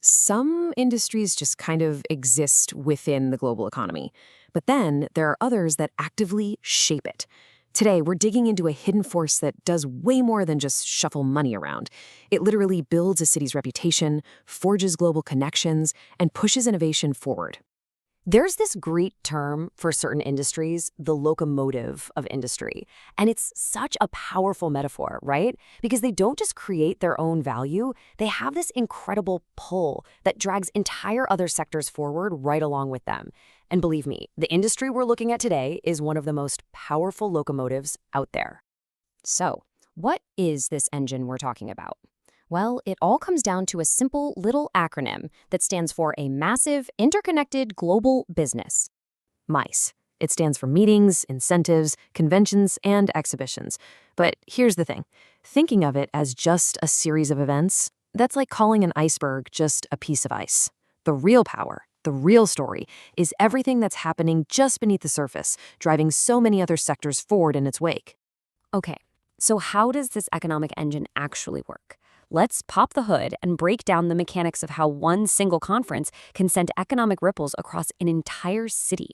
Some industries just kind of exist within the global economy, but then there are others that actively shape it. Today, we're digging into a hidden force that does way more than just shuffle money around. It literally builds a city's reputation, forges global connections, and pushes innovation forward. There's this great term for certain industries, the locomotive of industry. And it's such a powerful metaphor, right? Because they don't just create their own value, they have this incredible pull that drags entire other sectors forward right along with them. And believe me, the industry we're looking at today is one of the most powerful locomotives out there. So, what is this engine we're talking about? Well, it all comes down to a simple little acronym that stands for a massive, interconnected global business. MICE. It stands for meetings, incentives, conventions, and exhibitions. But here's the thing. Thinking of it as just a series of events, that's like calling an iceberg just a piece of ice. The real power, the real story, is everything that's happening just beneath the surface, driving so many other sectors forward in its wake. Okay, so how does this economic engine actually work? Let's pop the hood and break down the mechanics of how one single conference can send economic ripples across an entire city.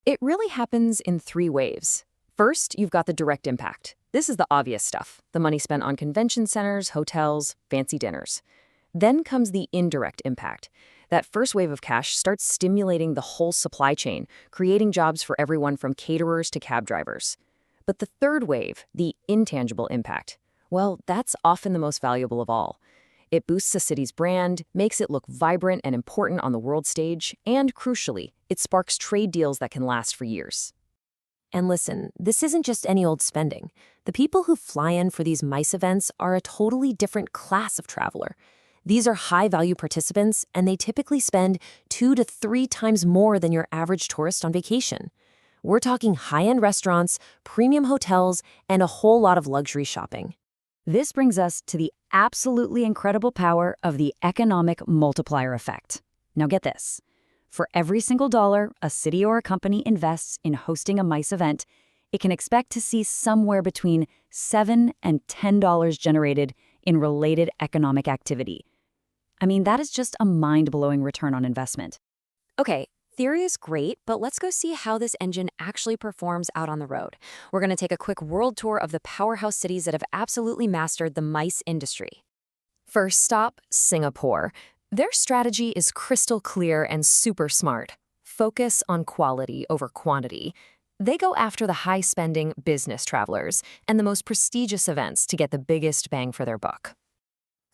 It really happens in three waves. First, you've got the direct impact. This is the obvious stuff, the money spent on convention centers, hotels, fancy dinners. Then comes the indirect impact. That first wave of cash starts stimulating the whole supply chain, creating jobs for everyone from caterers to cab drivers. But the third wave, the intangible impact, well, that's often the most valuable of all. It boosts a city's brand, makes it look vibrant and important on the world stage, and crucially, it sparks trade deals that can last for years. And listen, this isn't just any old spending. The people who fly in for these MICE events are a totally different class of traveler. These are high-value participants, and they typically spend 2 to 3 times more than your average tourist on vacation. We're talking high-end restaurants, premium hotels, and a whole lot of luxury shopping. This brings us to the absolutely incredible power of the economic multiplier effect. Now get this. For every single dollar a city or a company invests in hosting a MICE event, it can expect to see somewhere between $7 and $10 generated in related economic activity. I mean, that is just a mind-blowing return on investment. Okay, theory is great, but let's go see how this engine actually performs out on the road. We're going to take a quick world tour of the powerhouse cities that have absolutely mastered the MICE industry. First stop, Singapore. Their strategy is crystal clear and super smart. Focus on quality over quantity. They go after the high-spending business travelers and the most prestigious events to get the biggest bang for their buck.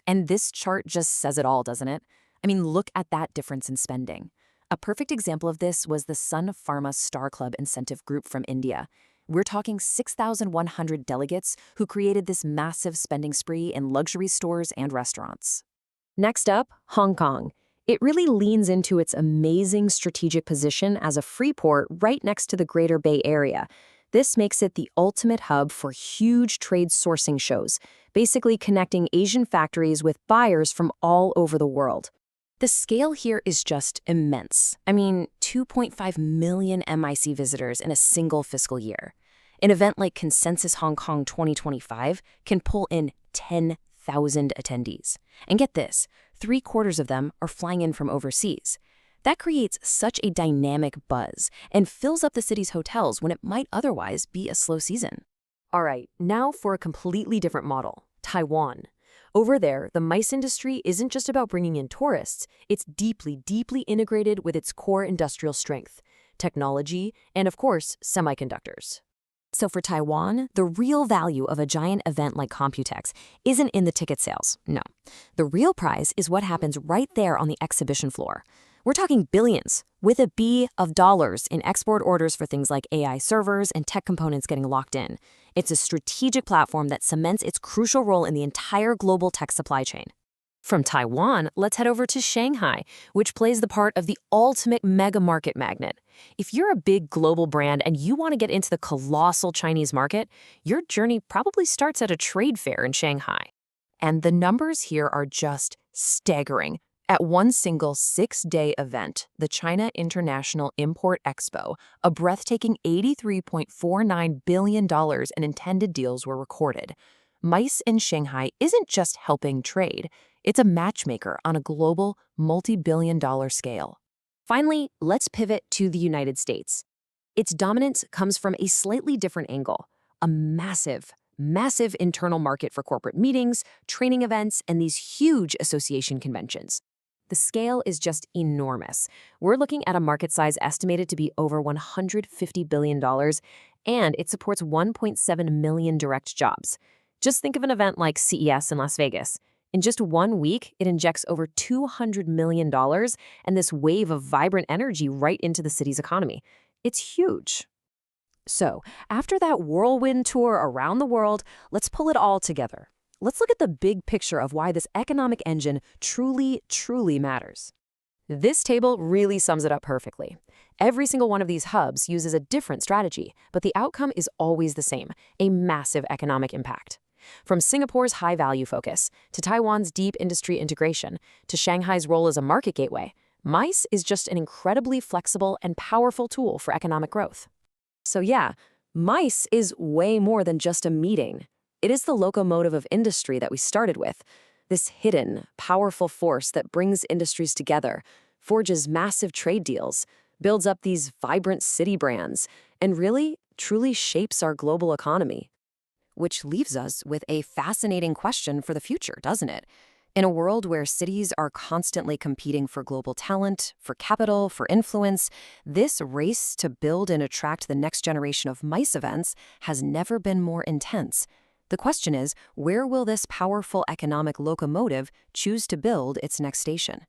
And this chart just says it all, doesn't it? I mean, look at that difference in spending. A perfect example of this was the Sun Pharma Star Club incentive group from India. We're talking 6,100 delegates who created this massive spending spree in luxury stores and restaurants. Next up, Hong Kong. It really leans into its amazing strategic position as a free port right next to the Greater Bay Area. This makes it the ultimate hub for huge trade sourcing shows, basically connecting Asian factories with buyers from all over the world. The scale here is just immense. I mean, 2.5 million MIC visitors in a single fiscal year. An event like Consensus Hong Kong 2025 can pull in 10,000 attendees. And get this, 3/4 of them are flying in from overseas. That creates such a dynamic buzz and fills up the city's hotels when it might otherwise be a slow season. All right, now for a completely different model, Taiwan. Over there, the MICE industry isn't just about bringing in tourists, it's deeply, deeply integrated with its core industrial strength, technology, and of course, semiconductors. So for Taiwan, the real value of a giant event like Computex isn't in the ticket sales, no. The real prize is what happens right there on the exhibition floor. We're talking billions, with a B, of dollars in export orders for things like AI servers and tech components getting locked in. It's a strategic platform that cements its crucial role in the entire global tech supply chain. From Taiwan, let's head over to Shanghai, which plays the part of the ultimate mega market magnet. If you're a big global brand and you want to get into the colossal Chinese market, your journey probably starts at a trade fair in Shanghai. And the numbers here are just staggering. At one single 6-day event, the China International Import Expo, a breathtaking $83.49 billion in intended deals were recorded. MICE in Shanghai isn't just helping trade, it's a matchmaker on a global, multi-billion-dollar scale. Finally, let's pivot to the United States. Its dominance comes from a slightly different angle, a massive internal market for corporate meetings, training events, and these huge association conventions. The scale is just enormous. We're looking at a market size estimated to be over $150 billion, and it supports 1.7 million direct jobs. Just think of an event like CES in Las Vegas. In just 1 week, it injects over $200 million and this wave of vibrant energy right into the city's economy. It's huge. So, after that whirlwind tour around the world, let's pull it all together. Let's look at the big picture of why this economic engine truly matters. This table really sums it up perfectly. Every single one of these hubs uses a different strategy, but the outcome is always the same, a massive economic impact. From Singapore's high-value focus, to Taiwan's deep industry integration, to Shanghai's role as a market gateway, MICE is just an incredibly flexible and powerful tool for economic growth. So yeah, MICE is way more than just a meeting. It is the locomotive of industry that we started with, this hidden, powerful force that brings industries together, forges massive trade deals, builds up these vibrant city brands, and really, truly shapes our global economy. Which leaves us with a fascinating question for the future, doesn't it? In a world where cities are constantly competing for global talent, for capital, for influence, this race to build and attract the next generation of MICE events has never been more intense. The question is, where will this powerful economic locomotive choose to build its next station?